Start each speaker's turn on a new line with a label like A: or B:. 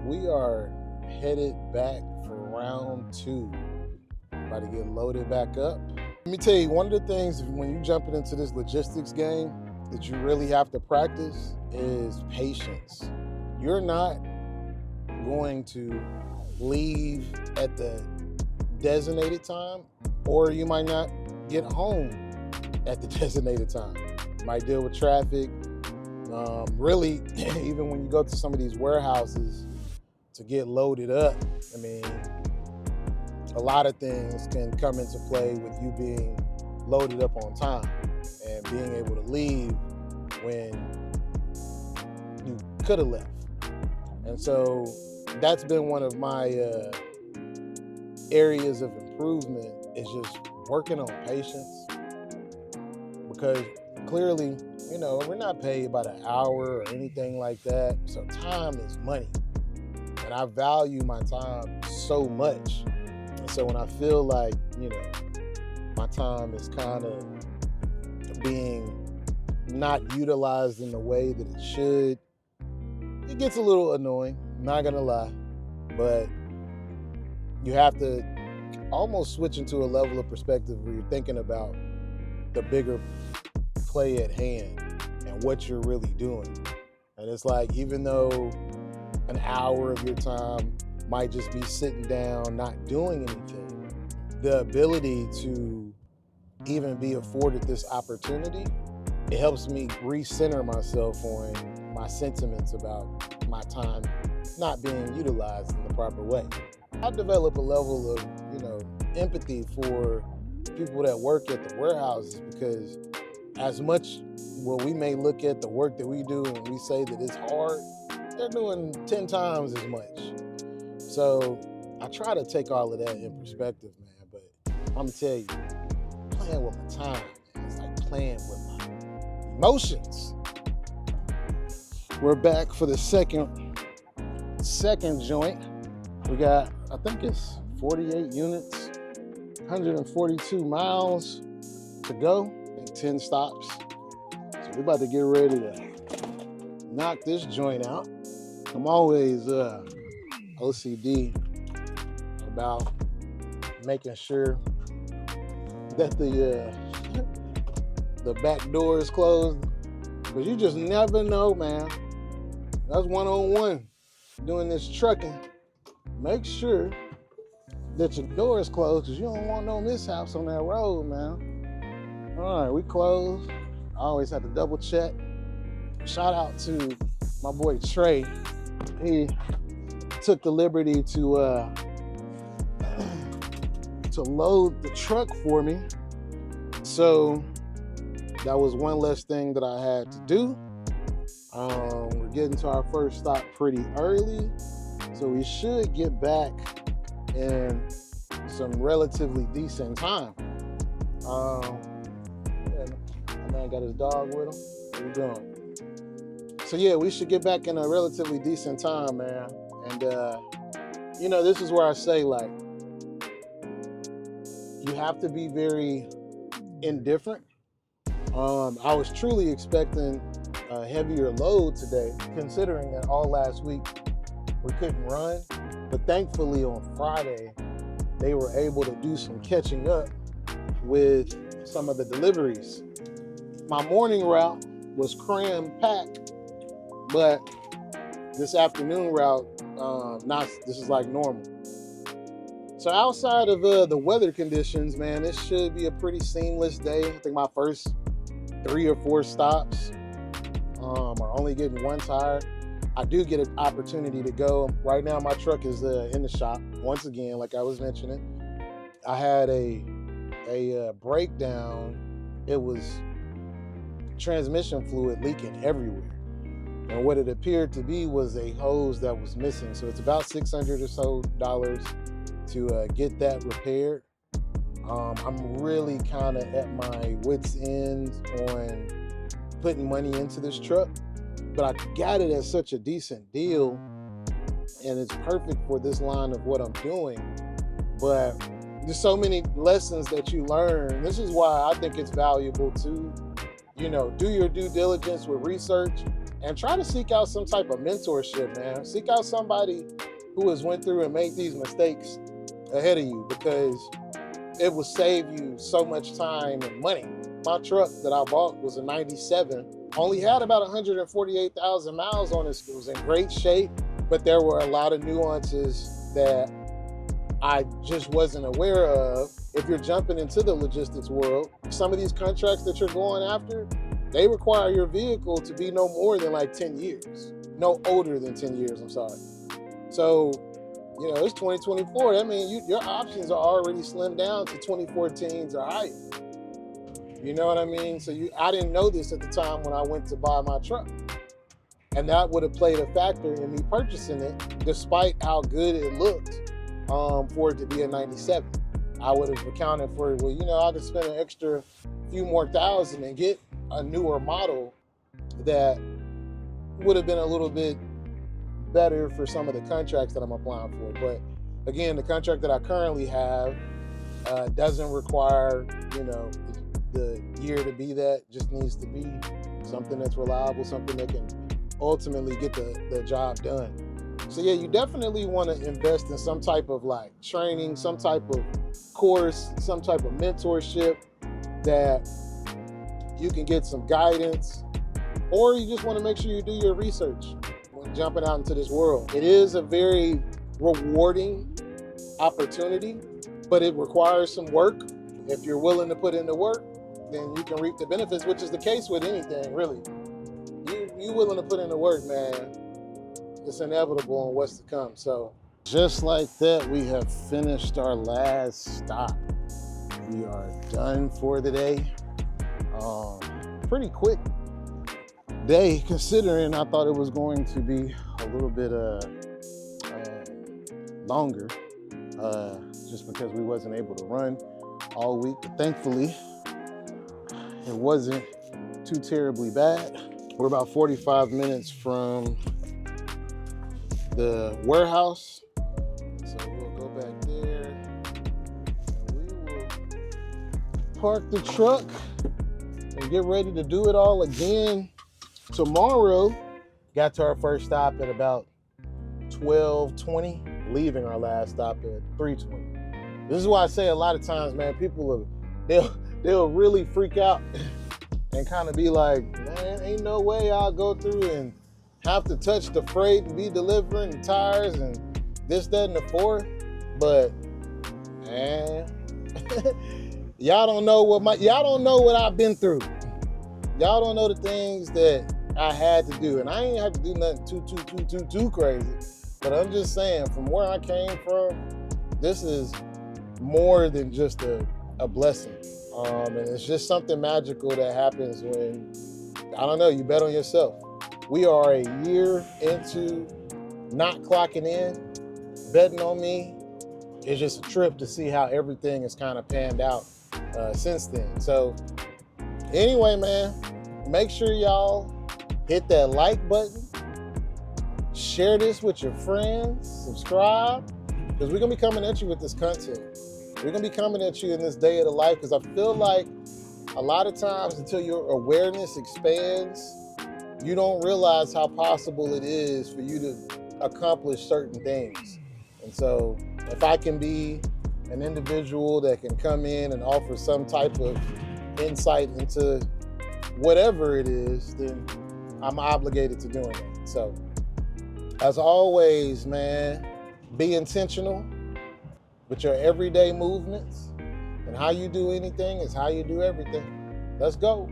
A: We are headed back for round two. About to get loaded back up. Let me tell you, one of the things when you jumping into this logistics game that you really have to practice is patience. You're not going to leave at the designated time, or you might not get home at the designated time. You might deal with traffic. Really, even when you go to some of these warehouses to get loaded up, I mean, a lot of things can come into play with you being loaded up on time and being able to leave when you could have left. And so that's been one of my areas of improvement, is just working on patience, because clearly, we're not paid by the hour or anything like that. So time is money. And I value my time so much. And so when I feel like, my time is kind of being not utilized in the way that it should, it gets a little annoying, not gonna lie. But you have to almost switch into a level of perspective where you're thinking about the bigger play at hand and what you're really doing. And it's like, even though an hour of your time might just be sitting down, not doing anything, the ability to even be afforded this opportunity, it helps me recenter myself on my sentiments about my time not being utilized in the proper way. I develop a level of, empathy for people that work at the warehouses, because as much we may look at the work that we do and we say that it's hard, they're doing 10 times as much. So I try to take all of that in perspective, man. But I'm gonna tell you, playing with my time, man, it's like playing with my emotions. We're back for the second joint. We got, I think it's 48 units, 142 miles to go, 10 stops. So we're about to get ready to knock this joint out. I'm always OCD about making sure that the back door is closed, because you just never know, man. That's one-on-one doing this trucking. Make sure that your door is closed, because you don't want no mishaps on that road, man. All right, we closed. I always have to double check. Shout out to my boy Trey. He took the liberty to load the truck for me. So that was one less thing that I had to do. We're getting to our first stop pretty early, so we should get back in some relatively decent time. Yeah, my man got his dog with him. What you doing? So yeah, we should get back in a relatively decent time, man. And this is where I say, like, you have to be very indifferent. I was truly expecting a heavier load today, considering that all last week we couldn't run. But thankfully on Friday, they were able to do some catching up with some of the deliveries. My morning route was cram-packed, but this afternoon route, this is like normal. So outside of the weather conditions, man, this should be a pretty seamless day. I think my first 3 or 4 stops are only getting one tire. I do get an opportunity to go. Right now, my truck is in the shop. Once again, like I was mentioning, I had a breakdown. It was transmission fluid leaking everywhere. And what it appeared to be was a hose that was missing. So it's about $600 or so to get that repaired. I'm really kind of at my wit's end on putting money into this truck, but I got it at such a decent deal, and it's perfect for this line of what I'm doing. But there's so many lessons that you learn. This is why I think it's valuable to, do your due diligence with research and try to seek out some type of mentorship, man. Seek out somebody who has went through and made these mistakes ahead of you, because it will save you so much time and money. My truck that I bought was a 97, only had about 148,000 miles on it. It was in great shape, but there were a lot of nuances that I just wasn't aware of. If you're jumping into the logistics world, some of these contracts that you're going after, they require your vehicle to be no more than like 10 years, no older than 10 years, I'm sorry. So, you know, it's 2024. That means your options are already slimmed down to 2014s or higher. You know what I mean? So I didn't know this at the time when I went to buy my truck. And that would have played a factor in me purchasing it, despite how good it looked for it to be a 97. I would have accounted for, well, you know, I could spend an extra few more thousand and get a newer model that would have been a little bit better for some of the contracts that I'm applying for. But again, the contract that I currently have doesn't require, you know, the year to be that. Just needs to be something that's reliable, something that can ultimately get the job done. So yeah, you definitely want to invest in some type of like training, some type of course, some type of mentorship that you can get some guidance, or you just want to make sure you do your research when jumping out into this world. It is a very rewarding opportunity, but it requires some work. If you're willing to put in the work, then you can reap the benefits, which is the case with anything, really. You willing to put in the work, man, it's inevitable on what's to come. So just like that, we have finished our last stop. We are done for the day. Pretty quick day, considering I thought it was going to be a little bit longer, just because we wasn't able to run all week. But thankfully, it wasn't too terribly bad. We're about 45 minutes from the warehouse. So we'll go back there and we will park the truck and get ready to do it all again tomorrow. Got to our first stop at about 12:20, leaving our last stop at 3:20. This is why I say a lot of times, man, people they'll really freak out and kind of be like, man, ain't no way I'll go through and have to touch the freight and be delivering the tires and this, that, and the fourth. But man, y'all don't know what I've been through. Y'all don't know the things that I had to do. And I ain't had to do nothing too crazy. But I'm just saying, from where I came from, this is more than just a blessing. And it's just something magical that happens when, I don't know, you bet on yourself. We are a year into not clocking in. Betting on me is just a trip to see how everything has kind of panned out since then. So anyway, man, make sure y'all hit that like button, share this with your friends, subscribe, because we're going to be coming at you with this content. We're going to be coming at you in this day of the life, because I feel like a lot of times until your awareness expands, you don't realize how possible it is for you to accomplish certain things. And so if I can be an individual that can come in and offer some type of insight into whatever it is, then I'm obligated to doing it. So as always, man, be intentional with your everyday movements, and how you do anything is how you do everything. Let's go.